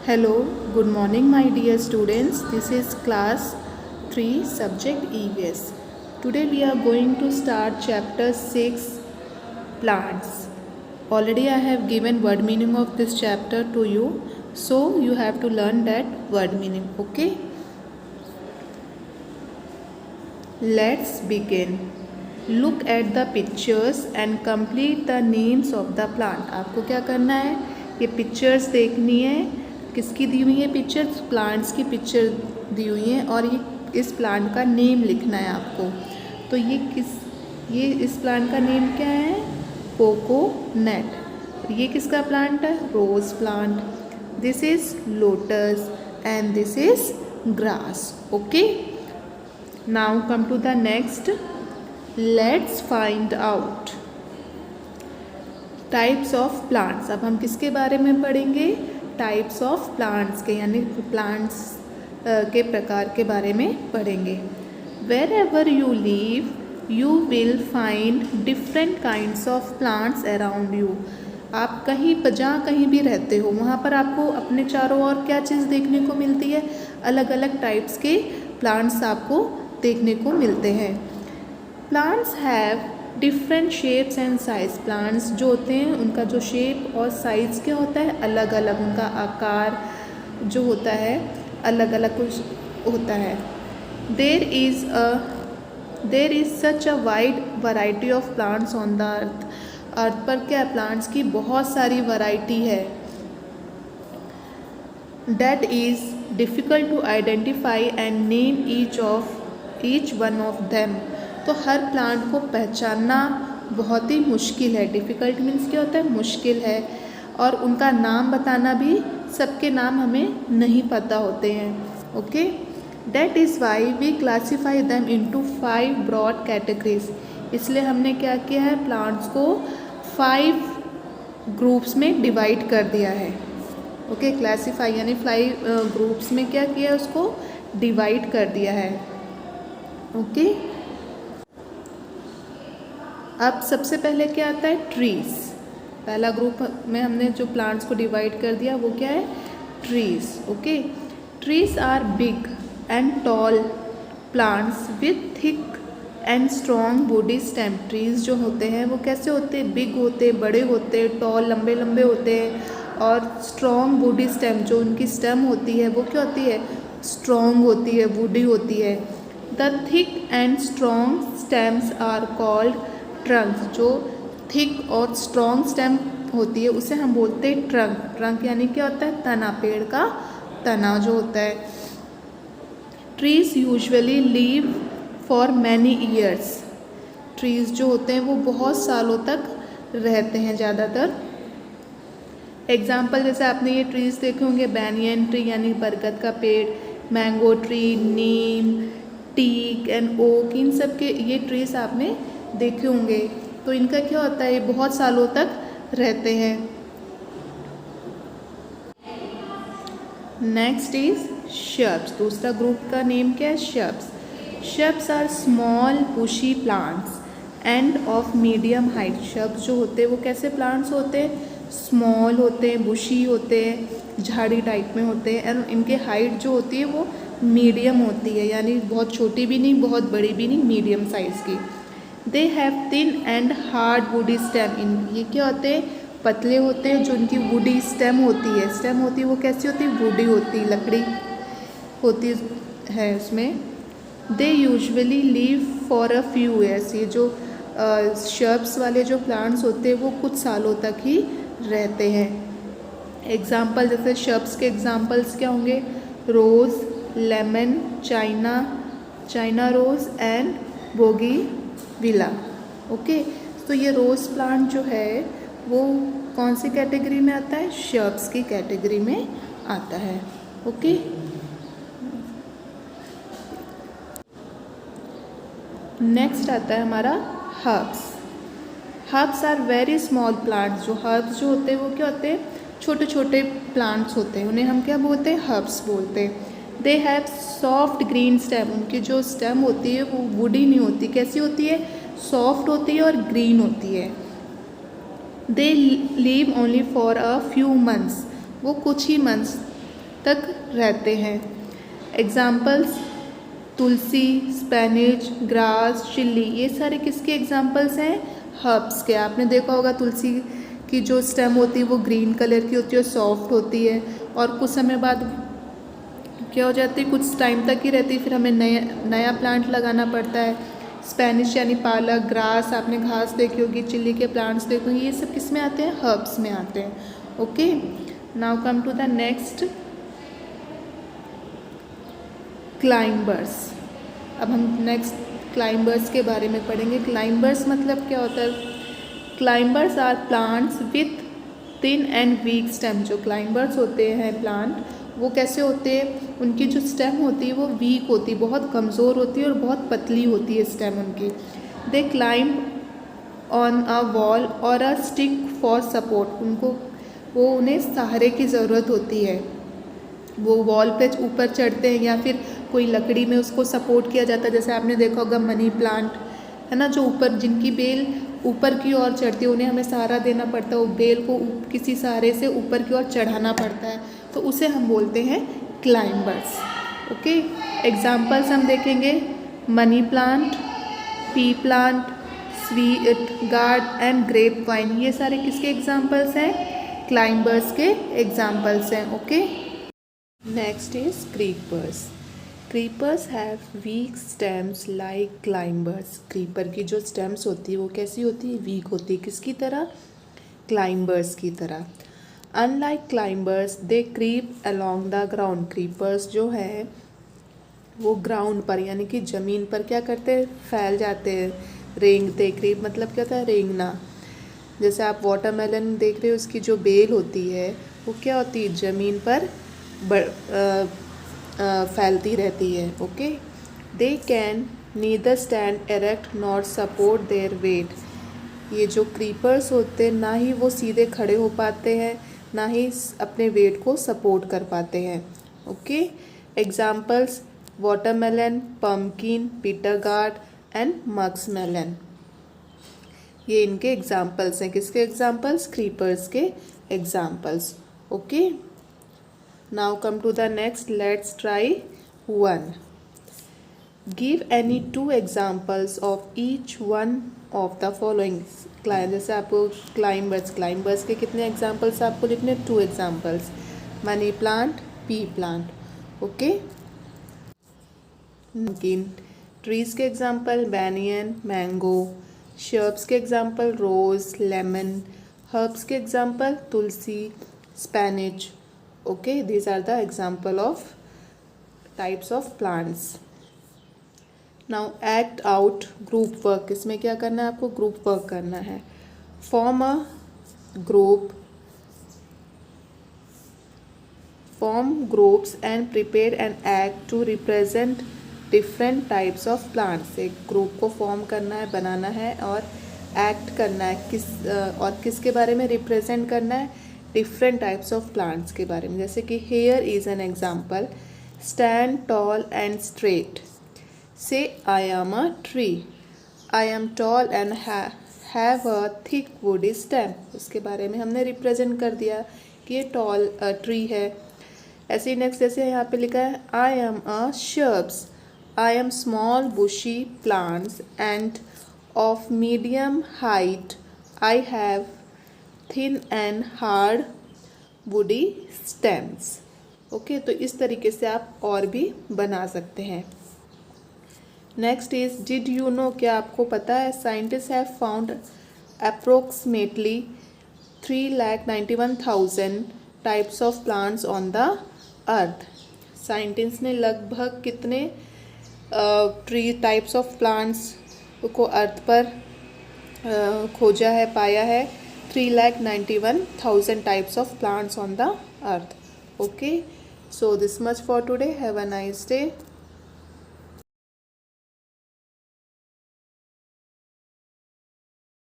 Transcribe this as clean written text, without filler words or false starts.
Hello, good morning, my dear students. This is class 3, subject EVS. Today we are going to start chapter 6, plants. Already I have given word meaning of this chapter to you, so you have to learn that word meaning. Okay? Let's begin. Look at the pictures and complete the names of the plant. आपको क्या करना है? ये pictures देखनी है. किसकी दी हुई है पिक्चर्स? प्लांट्स की पिक्चर दी हुई है और ये इस प्लांट का नेम लिखना है आपको. तो ये इस प्लांट का नेम क्या है? कोकोनट. ये किसका प्लांट है? Rose plant. This is lotus and this is grass. Okay, now come to the next. Let's find out types of plants. अब हम किसके बारे में पढ़ेंगे? टाइप्स ऑफ प्लांट्स के, यानी प्लांट्स के प्रकार के बारे में पढ़ेंगे. Wherever you live you will find different kinds of plants around you. आप जहाँ कहीं भी रहते हो वहाँ पर आपको अपने चारों ओर क्या चीज़ देखने को मिलती है? अलग अलग टाइप्स के प्लांट्स आपको देखने को मिलते हैं. Plants have different shapes and size. Plants जो होते हैं उनका जो शेप और साइज़ क्या होता है? अलग अलग. उनका आकार जो होता है अलग अलग कुछ होता है. There is such a wide variety of plants on the earth. Earth पर क्या प्लांट्स की बहुत सारी वैरायटी है. That is difficult to identify and name each one of them. तो हर प्लांट को पहचानना बहुत ही मुश्किल है. डिफ़िकल्ट मीन्स क्या होता है? मुश्किल है. और उनका नाम बताना भी, सबके नाम हमें नहीं पता होते हैं. Okay, that is why we classify them into 5 broad categories. इसलिए हमने क्या किया है? प्लांट्स को 5 ग्रुप्स में डिवाइड कर दिया है. ओके, क्लासीफाई यानी 5 ग्रुप्स में क्या किया है? उसको डिवाइड कर दिया है. ओके, अब सबसे पहले क्या आता है? ट्रीज़. पहला ग्रुप में हमने जो प्लांट्स को डिवाइड कर दिया वो क्या है? Trees. Okay, trees are big and tall plants with thick and strong body stem. Trees जो होते हैं वो कैसे होते हैं? बिग होते हैं, बड़े होते हैं, टॉल लंबे लंबे होते हैं. और स्ट्रॉन्ग बॉडी स्टेम, जो उनकी स्टेम होती है वो क्या होती है? स्ट्रॉन्ग होती है, बॉडी होती है. The thick and strong stems are called trunk. जो थिक और स्ट्रॉन्ग स्टेम होती है उसे हम बोलते हैं ट्रंक. ट्रंक यानी क्या होता है? तना. पेड़ का तना जो होता है. Trees usually leave for many years. Trees जो होते हैं वो बहुत सालों तक रहते हैं ज़्यादातर. एग्जाम्पल जैसे आपने ये ट्रीज देखे होंगे, बैनियन ट्री यानी बरगद का पेड़, mango tree, neem, teak and oak, इन सब के ये ट्रीज आपने देखे होंगे. तो इनका क्या होता है? ये बहुत सालों तक रहते हैं. Next is shrubs. दूसरा ग्रुप का नेम क्या है? Shrubs. Shrubs are small bushy plants and of medium height. Shrubs जो होते हैं वो कैसे प्लांट्स होते हैं? स्मॉल होते हैं, बुशी होते हैं, झाड़ी टाइप में होते हैं. एंड इनके हाइट जो होती है वो मीडियम होती है, यानी बहुत छोटी भी नहीं, बहुत बड़ी भी नहीं, मीडियम साइज़ की. They have thin and hard woody stem. ये क्या होते हैं? पतले होते हैं. जो उनकी वुडी स्टेम होती है वो कैसी होती है? वुडी होती है, लकड़ी होती है उसमें. They usually live for a few years. ये जो शर्ब्स वाले जो प्लांट्स होते हैं वो कुछ सालों तक ही रहते हैं. एग्जाम्पल जैसे शर्ब्स के एग्जाम्पल्स क्या होंगे? Rose, lemon, China rose and bougainvillea. Okay, तो ये रोज़ प्लांट जो है वो कौन सी कैटेगरी में आता है? शर्ब्स की कैटेगरी में आता है. ओके, नेक्स्ट आता है हमारा herbs. Herbs are very small plants. जो हर्ब्स जो होते हैं वो क्या होते हैं? छोटे छोटे प्लांट्स होते हैं. उन्हें हम क्या बोलते हैं? हर्ब्स बोलते हैं. They have soft green stem. उनकी जो स्टेम होती है वो वुडी नहीं होती. कैसी होती है? सॉफ्ट होती है और ग्रीन होती है. They live only for a few months. वो कुछ ही मंथ्स तक रहते हैं। Examples tulsi, spinach, grass, chilli, ये सारे किसके एग्जाम्पल्स हैं? हर्ब्स के। आपने देखा होगा तुलसी की जो स्टेम होती है वो ग्रीन कलर की होती है और सॉफ्ट होती है, और कुछ समय बाद क्या हो जाती है, कुछ टाइम तक ही रहती है, फिर हमें नया प्लांट लगाना पड़ता है। स्पेनिश यानी पालक, ग्रास आपने घास देखी होगी, चिल्ली के प्लांट्स देखो, ये सब किस में आते हैं? हर्ब्स में आते हैं। Okay, now come to the next, climbers. अब हम नेक्स्ट क्लाइंबर्स के बारे में पढ़ेंगे। क्लाइंबर्स मतलब क्या होता है? Climbers are plants with thin and weak stem. जो क्लाइंबर्स होते हैं प्लांट, वो कैसे होते हैं? उनकी जो स्टेम होती है वो वीक होती है, बहुत कमज़ोर होती है और बहुत पतली होती है स्टेम उनकी। दे क्लाइंब ऑन अ वॉल और अ स्टिक फॉर सपोर्ट। उन्हें सहारे की ज़रूरत होती है। वो वॉल पे ऊपर चढ़ते हैं या फिर कोई लकड़ी में उसको सपोर्ट किया जाता है। जैसे आपने देखा होगा मनी प्लांट है ना, जो ऊपर, जिनकी बेल ऊपर की ओर चढ़ती है, उन्हें हमें सहारा देना पड़ता है, वो बेल को किसी सहारे से ऊपर की ओर चढ़ाना पड़ता है, तो उसे हम बोलते हैं क्लाइंबर्स। ओके, एग्जाम्पल्स हम देखेंगे, money plant, pea plant, sweet guard and grep wine. ये सारे किसके एग्जाम्पल्स हैं? क्लाइंबर्स के एग्जाम्पल्स हैं। Okay, next is creepers. Creepers have week stems like climbers. Creeper की जो स्टेम्स होती है वो कैसी होती है? वीक होती है। किसकी तरह? क्लाइंबर्स की तरह। Unlike climbers they creep along the ground. Creepers जो है वो ग्राउंड पर यानी कि ज़मीन पर क्या करते हैं? फैल जाते हैं, रेंगते। क्रीप मतलब क्या होता है? रेंगना। जैसे आप वाटरमेलन देख रहे हो, उसकी जो बेल होती है वो क्या होती है? ज़मीन पर फैलती रहती है। Okay, they can neither stand erect not support their weight. ये जो क्रीपर्स होते हैं ना ही वो सीधे खड़े हो पाते हैं, ना ही अपने वेट को सपोर्ट कर पाते हैं। Okay, examples watermelon, pumpkin, Peter guard and muskmelon. ये इनके एग्जाम्पल्स हैं। किसके एग्जाम्पल्स? क्रीपर्स के examples. Okay, now come to the next, let's try one. Give any two examples of each one of the following. जैसे आपको climbers के कितने examples आपको लिखने? 2 examples, money plant, pea plant. Okay, trees के example banyan, mango. Shrubs के example rose, lemon. Herbs के example tulsi, spinach. Okay, these are the example of types of plants. Now act out group work. इसमें क्या करना है आपको? Group work करना है। Form groups and prepare an act to represent different types of plants. एक group को form करना है, बनाना है और एक्ट करना है। और किसके बारे में रिप्रेजेंट करना है? डिफरेंट टाइप्स ऑफ प्लांट्स के बारे में। जैसे कि here is an example, stand tall and straight, say I am a tree, I am tall and have a thick woody stem. उसके बारे में हमने रिप्रेजेंट कर दिया कि ये टॉल ट्री है। ऐसे ही नेक्स्ट जैसे यहाँ पे लिखा है, I am a shrubs, I am small bushy plants and of medium height, I have thin and hard woody stems. Okay, तो इस तरीके से आप और भी बना सकते हैं। Next is did you know. क्या आपको पता है? Scientist have found approximately 391,000 types of plants on the earth. Scientist ने लगभग कितने ट्री टाइप्स ऑफ प्लांट्स को अर्थ पर खोजा है, पाया है? 391,000 types of plants on the earth. Okay, so this much for today. Have a nice day.